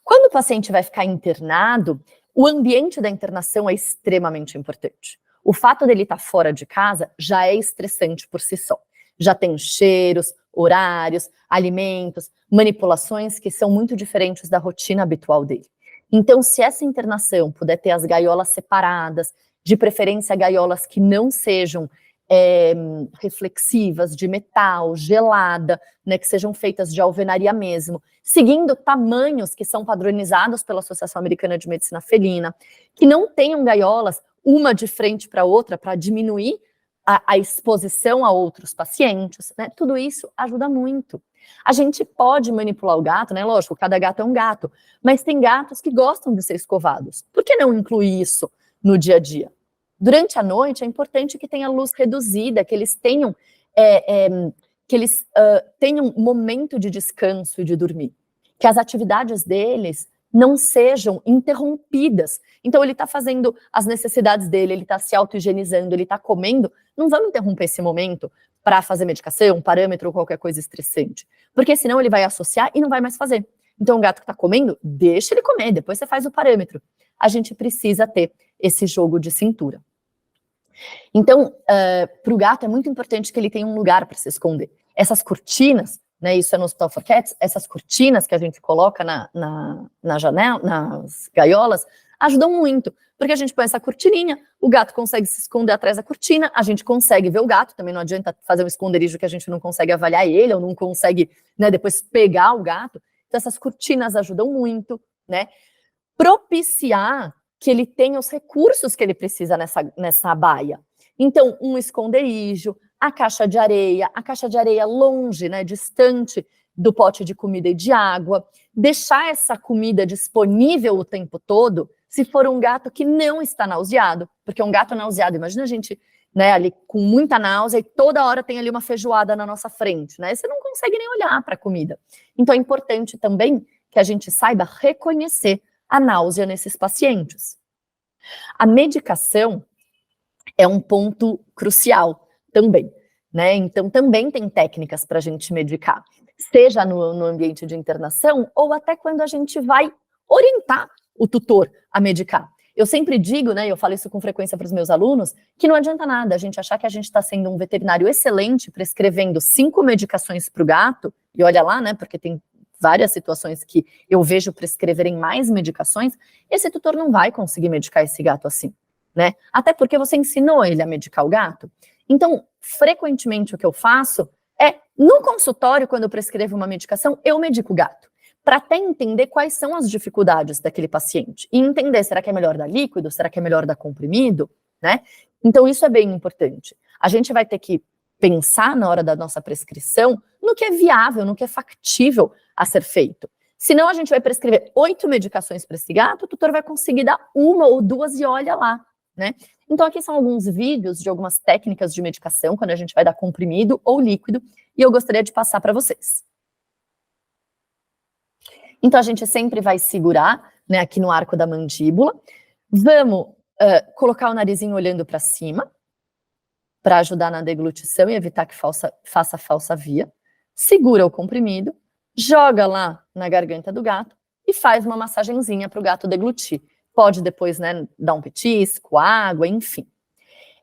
Quando o paciente vai ficar internado, o ambiente da internação é extremamente importante. O fato dele estar fora de casa já é estressante por si só. Já tem cheiros, horários, alimentos, manipulações que são muito diferentes da rotina habitual dele. Então, se essa internação puder ter as gaiolas separadas, de preferência gaiolas que não sejam reflexivas, de metal, gelada, né, que sejam feitas de alvenaria mesmo, seguindo tamanhos que são padronizados pela Associação Americana de Medicina Felina, que não tenham gaiolas uma de frente para outra para diminuir a exposição a outros pacientes, né? Tudo isso ajuda muito. A gente pode manipular o gato, né? Lógico, cada gato é um gato, mas tem gatos que gostam de ser escovados. Por que não incluir isso no dia a dia? Durante a noite é importante que tenha luz reduzida, que eles tenham tenham um momento de descanso e de dormir, que as atividades deles não sejam interrompidas. Então ele está fazendo as necessidades dele, ele está se auto-higienizando, ele está comendo, não vamos interromper esse momento para fazer medicação, um parâmetro ou qualquer coisa estressante, porque senão ele vai associar e não vai mais fazer. Então o gato que está comendo, deixa ele comer, depois você faz o parâmetro. A gente precisa ter esse jogo de cintura. Então, para o gato é muito importante que ele tenha um lugar para se esconder. Essas cortinas, né, isso é no Hospital for Cats, essas cortinas que a gente coloca na janela, nas gaiolas, ajudam muito, porque a gente põe essa cortininha, o gato consegue se esconder atrás da cortina, a gente consegue ver o gato, também não adianta fazer um esconderijo que a gente não consegue avaliar ele, ou não consegue, né, depois pegar o gato. Então essas cortinas ajudam muito, né, propiciar que ele tenha os recursos que ele precisa nessa baia. Então, um esconderijo, a caixa de areia longe, né, distante do pote de comida e de água, deixar essa comida disponível o tempo todo, se for um gato que não está nauseado, porque um gato nauseado, imagina a gente, né, ali com muita náusea e toda hora tem ali uma feijoada na nossa frente, né, você não consegue nem olhar para a comida. Então é importante também que a gente saiba reconhecer a náusea nesses pacientes. A medicação é um ponto crucial também, né? Então também tem técnicas para a gente medicar, seja no ambiente de internação ou até quando a gente vai orientar o tutor a medicar. Eu sempre digo, né, eu falo isso com frequência para os meus alunos, que não adianta nada a gente achar que a gente está sendo um veterinário excelente prescrevendo 5 medicações para o gato, e olha lá, né, porque tem várias situações que eu vejo prescreverem mais medicações, esse tutor não vai conseguir medicar esse gato assim, né? Até porque você ensinou ele a medicar o gato. Então, frequentemente o que eu faço é, no consultório, quando eu prescrevo uma medicação, eu medico o gato, para até entender quais são as dificuldades daquele paciente, e entender, será que é melhor dar líquido, será que é melhor dar comprimido, né? Então isso é bem importante. A gente vai ter que pensar na hora da nossa prescrição no que é viável, no que é factível a ser feito. Senão a gente vai prescrever 8 medicações para esse gato, o tutor vai conseguir dar 1 ou 2 e olha lá, né? Então aqui são alguns vídeos de algumas técnicas de medicação, quando a gente vai dar comprimido ou líquido, e eu gostaria de passar para vocês. Então a gente sempre vai segurar, né, aqui no arco da mandíbula, vamos colocar o narizinho olhando para cima, para ajudar na deglutição e evitar que faça falsa via, segura o comprimido, joga lá na garganta do gato e faz uma massagenzinha para o gato deglutir. Pode depois, né, dar um petisco, água, enfim.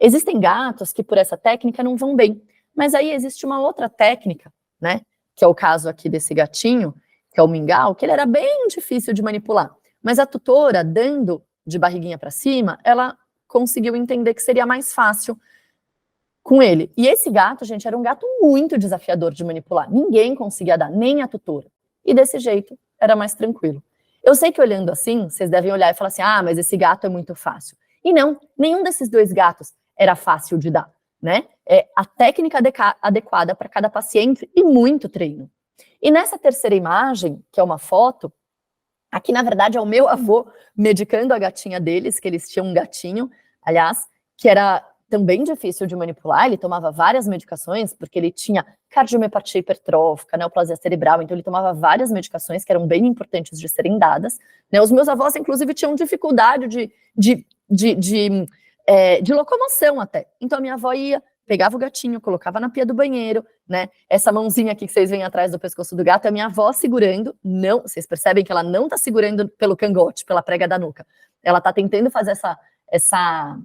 Existem gatos que por essa técnica não vão bem, mas aí existe uma outra técnica, né, que é o caso aqui desse gatinho, que é o mingau, que ele era bem difícil de manipular, mas a tutora, dando de barriguinha para cima, ela conseguiu entender que seria mais fácil com ele. E esse gato, gente, era um gato muito desafiador de manipular. Ninguém conseguia dar, nem a tutora. E desse jeito, era mais tranquilo. Eu sei que olhando assim, vocês devem olhar e falar assim, ah, mas esse gato é muito fácil. E não, nenhum desses 2 gatos era fácil de dar, né? É a técnica adequada para cada paciente e muito treino. E nessa terceira imagem, que é uma foto, aqui na verdade é o meu avô medicando a gatinha deles, que eles tinham um gatinho, aliás, que era também difícil de manipular, ele tomava várias medicações, porque ele tinha cardiomiopatia hipertrófica, neoplasia cerebral, então ele tomava várias medicações que eram bem importantes de serem dadas, né? Os meus avós, inclusive, tinham dificuldade de locomoção até. Então a minha avó ia, pegava o gatinho, colocava na pia do banheiro, né? Essa mãozinha aqui que vocês veem atrás do pescoço do gato é a minha avó segurando, não, vocês percebem que ela não tá segurando pelo cangote, pela prega da nuca, ela tá tentando fazer essa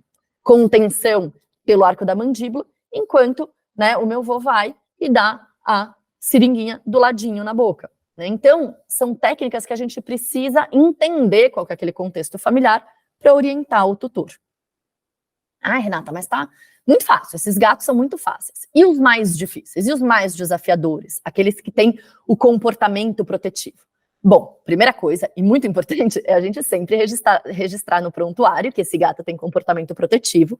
contenção pelo arco da mandíbula, enquanto, né, o meu avô vai e dá a seringuinha do ladinho na boca, né? Então, são técnicas que a gente precisa entender qual que é aquele contexto familiar para orientar o tutor. Ah, Renata, mas tá muito fácil, esses gatos são muito fáceis. E os mais difíceis? E os mais desafiadores? Aqueles que têm o comportamento protetivo. Bom, primeira coisa, e muito importante, é a gente sempre registrar no prontuário que esse gato tem comportamento protetivo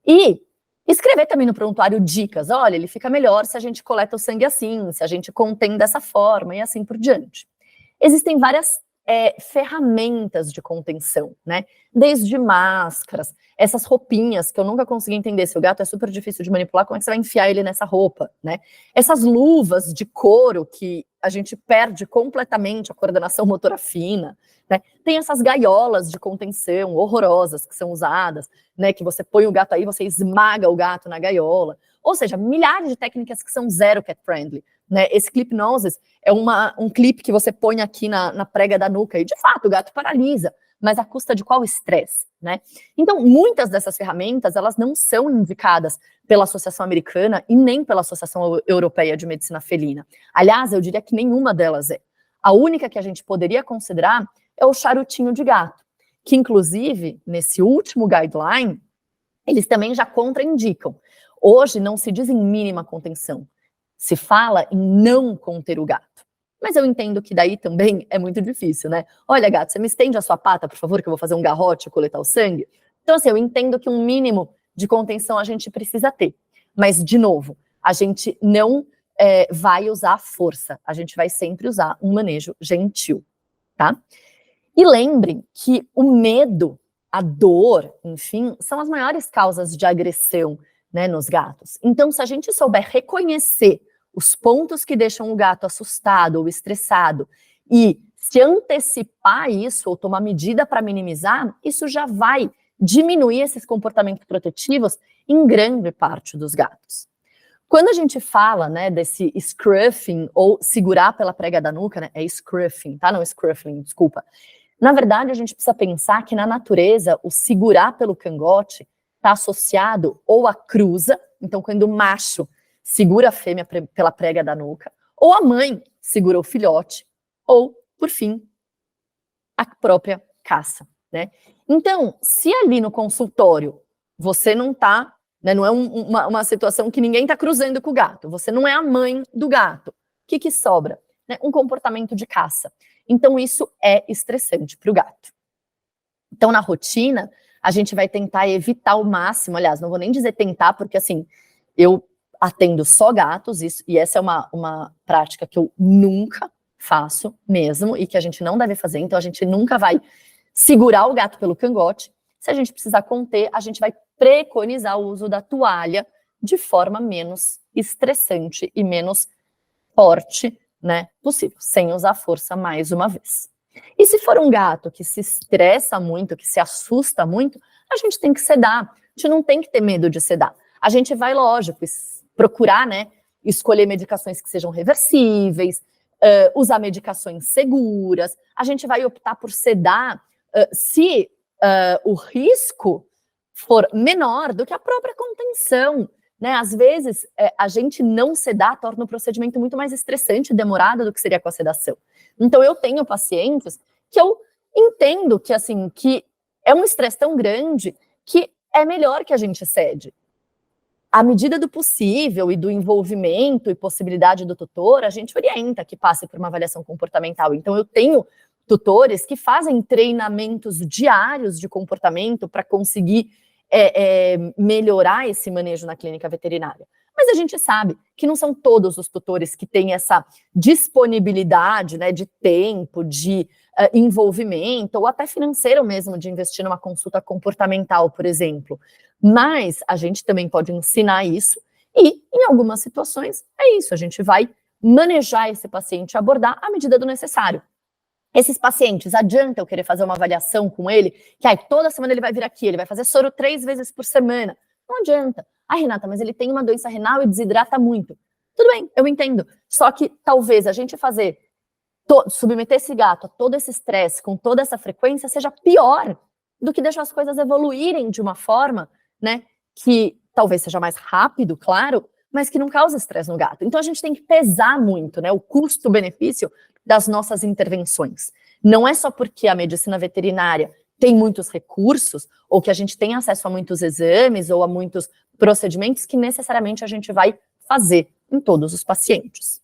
e escrever também no prontuário dicas. Olha, ele fica melhor se a gente coleta o sangue assim, se a gente contém dessa forma e assim por diante. Existem várias ferramentas de contenção, né? Desde máscaras, essas roupinhas que eu nunca consegui entender. Se o gato é super difícil de manipular, como é que você vai enfiar ele nessa roupa, né? Essas luvas de couro que a gente perde completamente a coordenação motora fina, né? Tem essas gaiolas de contenção horrorosas que são usadas, né? Que você põe o gato aí, você esmaga o gato na gaiola. Ou seja, milhares de técnicas que são zero cat friendly, né? Esse clip noses é um clipe que você põe aqui na prega da nuca e, de fato, o gato paralisa, mas à custa de qual estresse, né? Então, muitas dessas ferramentas, elas não são indicadas pela Associação Americana e nem pela Associação Europeia de Medicina Felina. Aliás, eu diria que nenhuma delas é. A única que a gente poderia considerar é o charutinho de gato, que, inclusive, nesse último guideline, eles também já contraindicam. Hoje não se diz em mínima contenção, se fala em não conter o gato. Mas eu entendo que daí também é muito difícil, né? Olha, gato, você me estende a sua pata, por favor, que eu vou fazer um garrote e coletar o sangue? Então, assim, eu entendo que um mínimo de contenção a gente precisa ter. Mas, de novo, a gente não vai usar força. A gente vai sempre usar um manejo gentil, tá? E lembrem que o medo, a dor, enfim, são as maiores causas de agressão, né, nos gatos. Então, se a gente souber reconhecer os pontos que deixam o gato assustado ou estressado e se antecipar isso ou tomar medida para minimizar, isso já vai diminuir esses comportamentos protetivos em grande parte dos gatos. Quando a gente fala, né, desse scruffing ou segurar pela prega da nuca, né, é scruffing, tá? Não scruffing, desculpa. Na verdade, a gente precisa pensar que na natureza o segurar pelo cangote está associado ou à cruza, então quando o macho segura a fêmea pela prega da nuca, ou a mãe segura o filhote, ou, por fim, a própria caça, né? Então, se ali no consultório você não está, né, não é uma situação que ninguém está cruzando com o gato, você não é a mãe do gato, o que sobra? Né? Um comportamento de caça. Então, isso é estressante para o gato. Então, na rotina, a gente vai tentar evitar ao máximo, aliás, não vou nem dizer tentar, porque assim, eu atendo só gatos, e essa é uma prática que eu nunca faço mesmo, e que a gente não deve fazer, então a gente nunca vai segurar o gato pelo cangote. Se a gente precisar conter, a gente vai preconizar o uso da toalha de forma menos estressante e menos forte, né, possível, sem usar força mais uma vez. E se for um gato que se estressa muito, que se assusta muito, a gente tem que sedar. A gente não tem que ter medo de sedar. A gente vai, lógico, procurar, né, escolher medicações que sejam reversíveis, usar medicações seguras. A gente vai optar por sedar se o risco for menor do que a própria contenção. Né? Às vezes, a gente não sedar torna o procedimento muito mais estressante e demorado do que seria com a sedação. Então, eu tenho pacientes que eu entendo que, assim, que é um estresse tão grande que é melhor que a gente cede. À medida do possível e do envolvimento e possibilidade do tutor, a gente orienta que passe por uma avaliação comportamental. Então, eu tenho tutores que fazem treinamentos diários de comportamento para conseguir melhorar esse manejo na clínica veterinária. Mas a gente sabe que não são todos os tutores que têm essa disponibilidade, né, de tempo, de envolvimento, ou até financeiro mesmo, de investir numa consulta comportamental, por exemplo. Mas a gente também pode ensinar isso e, em algumas situações, é isso, a gente vai manejar esse paciente, abordar à medida do necessário. Esses pacientes, adianta eu querer fazer uma avaliação com ele, que toda semana ele vai vir aqui, ele vai fazer soro 3 vezes por semana. Não adianta. Renata, mas ele tem uma doença renal e desidrata muito. Tudo bem, eu entendo. Só que talvez a gente submeter esse gato a todo esse estresse, com toda essa frequência, seja pior do que deixar as coisas evoluírem de uma forma, né, que talvez seja mais rápido, claro, mas que não causa estresse no gato. Então a gente tem que pesar muito, né, o custo-benefício das nossas intervenções. Não é só porque a medicina veterinária tem muitos recursos, ou que a gente tem acesso a muitos exames, ou a muitos procedimentos, que necessariamente a gente vai fazer em todos os pacientes.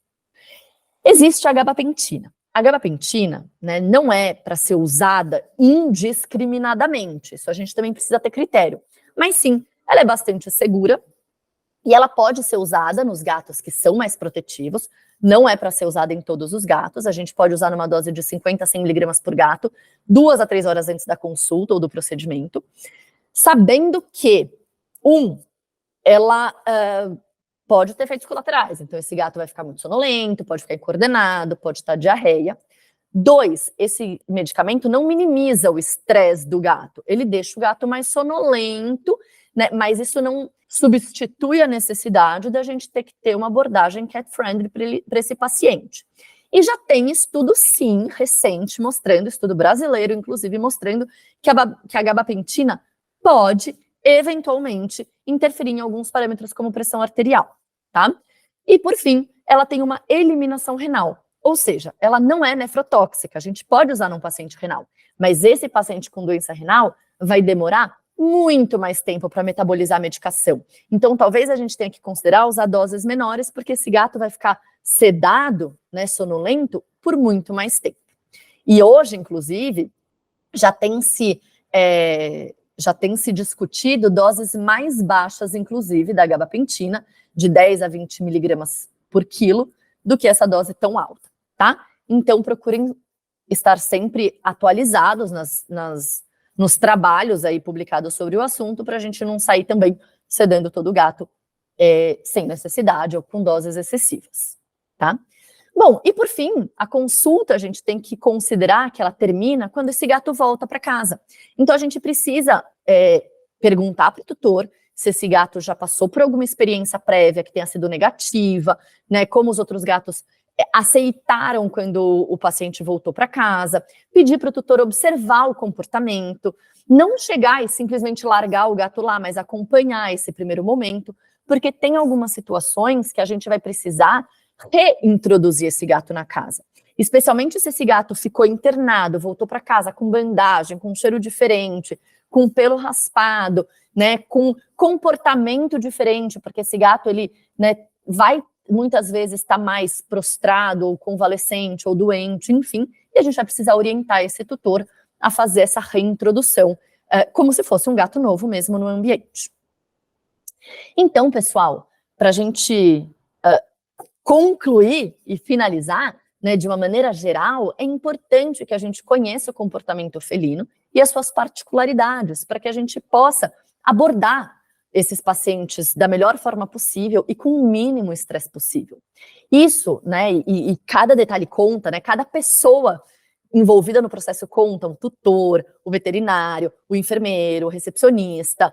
Existe a gabapentina. A gabapentina, né, não é para ser usada indiscriminadamente, isso a gente também precisa ter critério. Mas sim, ela é bastante segura, e ela pode ser usada nos gatos que são mais protetivos, não é para ser usada em todos os gatos, a gente pode usar numa dose de 50 a 100 miligramas por gato, 2 a 3 horas antes da consulta ou do procedimento, sabendo que, ela pode ter efeitos colaterais, então esse gato vai ficar muito sonolento, pode ficar incoordenado, pode estar diarreia. 2, esse medicamento não minimiza o estresse do gato, ele deixa o gato mais sonolento, né, mas isso não substitui a necessidade da gente ter que ter uma abordagem cat-friendly para esse paciente. E já tem estudo, sim, recente, mostrando, estudo brasileiro, inclusive, mostrando que a gabapentina pode, eventualmente, interferir em alguns parâmetros como pressão arterial, tá? E, por fim, ela tem uma eliminação renal, ou seja, ela não é nefrotóxica, a gente pode usar num paciente renal, mas esse paciente com doença renal vai demorar muito mais tempo para metabolizar a medicação. Então, talvez a gente tenha que considerar usar doses menores, porque esse gato vai ficar sedado, né, sonolento, por muito mais tempo. E hoje, inclusive, já tem se discutido doses mais baixas, inclusive, da gabapentina, de 10 a 20 miligramas por quilo, do que essa dose tão alta, tá? Então, procurem estar sempre atualizados nos trabalhos aí publicados sobre o assunto, para a gente não sair também sedando todo o gato sem necessidade ou com doses excessivas, tá? Bom, e por fim, a consulta a gente tem que considerar que ela termina quando esse gato volta para casa. Então a gente precisa perguntar para o tutor se esse gato já passou por alguma experiência prévia que tenha sido negativa, né? Como os outros gatos aceitaram quando o paciente voltou para casa, pedir para o tutor observar o comportamento, não chegar e simplesmente largar o gato lá, mas acompanhar esse primeiro momento, porque tem algumas situações que a gente vai precisar reintroduzir esse gato na casa. Especialmente se esse gato ficou internado, voltou para casa com bandagem, com um cheiro diferente, com pelo raspado, né, com comportamento diferente, porque esse gato, ele, né, vai muitas vezes estar mais prostrado, ou convalescente, ou doente, enfim, e a gente vai precisar orientar esse tutor a fazer essa reintrodução, como se fosse um gato novo mesmo no ambiente. Então, pessoal, para a gente concluir e finalizar, né, de uma maneira geral, é importante que a gente conheça o comportamento felino e as suas particularidades, para que a gente possa abordar esses pacientes da melhor forma possível e com o mínimo estresse possível. Isso, né, e cada detalhe conta, né, cada pessoa envolvida no processo conta, o tutor, o veterinário, o enfermeiro, o recepcionista,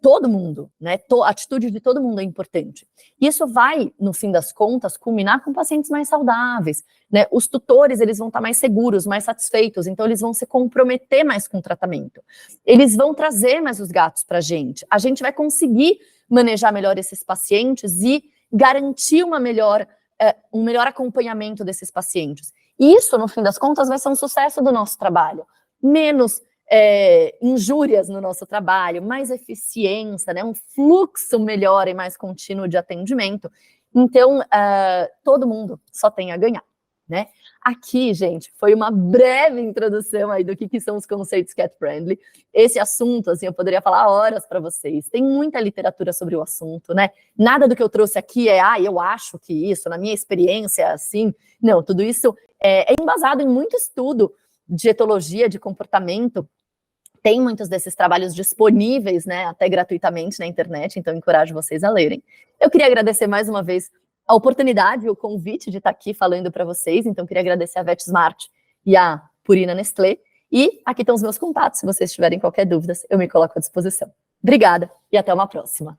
todo mundo, né, a atitude de todo mundo é importante. Isso vai, no fim das contas, culminar com pacientes mais saudáveis, né, os tutores, eles vão estar mais seguros, mais satisfeitos, então eles vão se comprometer mais com o tratamento, eles vão trazer mais os gatos para a gente vai conseguir manejar melhor esses pacientes e garantir um melhor acompanhamento desses pacientes. Isso, no fim das contas, vai ser um sucesso do nosso trabalho. Menos injúrias no nosso trabalho, mais eficiência, né? Um fluxo melhor e mais contínuo de atendimento. Então, todo mundo só tem a ganhar, né? Aqui, gente, foi uma breve introdução aí do que são os conceitos cat-friendly. Esse assunto, assim, eu poderia falar horas para vocês. Tem muita literatura sobre o assunto, né? Nada do que eu trouxe aqui eu acho que isso, na minha experiência é assim. Não, tudo isso é embasado em muito estudo de etologia, de comportamento. Tem muitos desses trabalhos disponíveis, né, até gratuitamente na internet, então encorajo vocês a lerem. Eu queria agradecer mais uma vez a oportunidade e o convite de estar aqui falando para vocês, então queria agradecer a VetSmart e a Purina Nestlé, e aqui estão os meus contatos, se vocês tiverem qualquer dúvida, eu me coloco à disposição. Obrigada e até uma próxima.